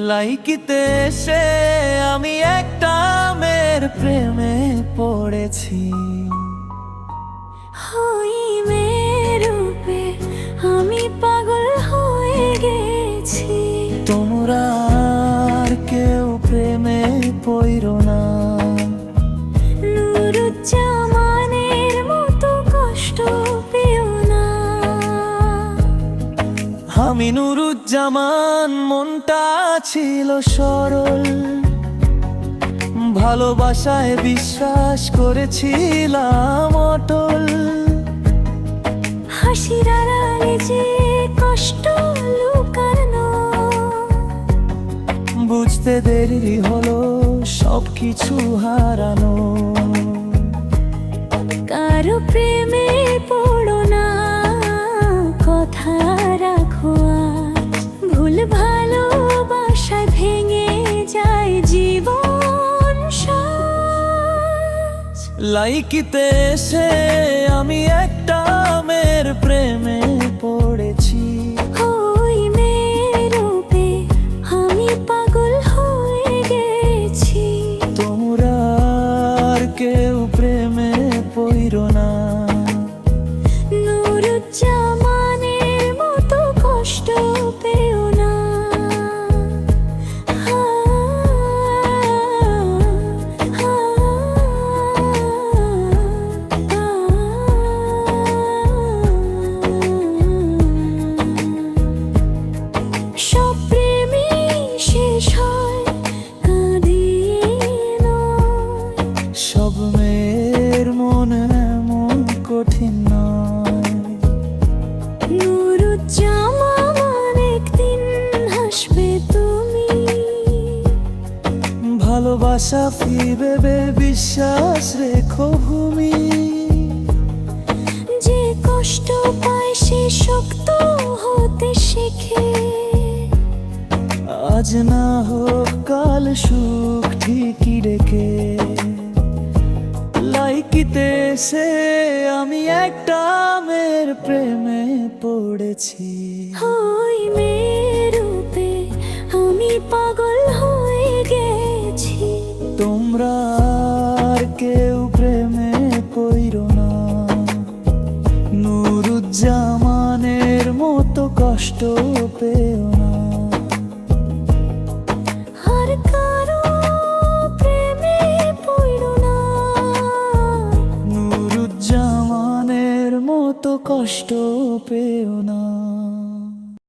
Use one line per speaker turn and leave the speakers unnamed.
লাইকিতে এসে আমি একটা মেয়ের প্রেমে পড়েছি।
ওই মেয়ের রূপে আমি পাগল হয়ে গেছি।
তোমরা আর কেউ প্রেমে পড়ো না।
নুরুজ্জামানের মতো কষ্ট পেও না।
আমি নুরুজ্জামান, মনটা ছিল সরল, ভালোবাসায় বিশ্বাস করেছিলাম অটল।
হাসির আড়ালে যে কষ্ট লুকানো,
বুঝতে দেরি হলো সবকিছু হারানো।
কারো প্রেমে পড়ো না, কথা রাখো আজ। ভুল ভালোবাসায় ভেঙে যায় জীবন সাজ।
লাইকিতে এসে আমি একটা মেয়ের প্রেমে পড়েছি।
ওই মেয়ের রূপে আমি পাগল হয়ে গেছি।
তোমরা আর কেউ প্রেমে পড়ো না।
নুরুজ্জামানের মতো কষ্ট পেও না। সব প্রেমই শেষ হয় কাঁদিয়ে নয়।
সব মেয়ের মন এমন কঠিন নয়।
নুরুজ্জামান, একদিন হাসবে তুমি।
ভালোবাসা ফিরবে, বিশ্বাস রেখো ভূমি।
যে কষ্ট পায় সে শক্ত হতে শেখে।
আজ না হোক কাল সুখ ঠিকই রেখে। লাইকিতে এসে আমি একটা মেয়ের প্রেমে পড়েছি।
ওই মেয়ের রূপে আমি পাগল হয়ে গেছি।
তোমরা আর কেউ প্রেমে পড়ো না। নুরুজ্জামানের মতো কষ্ট পেও না।
আর কারো প্রেমে পড়ো না।
নুরুজ্জামানের মতো কষ্ট পেও না।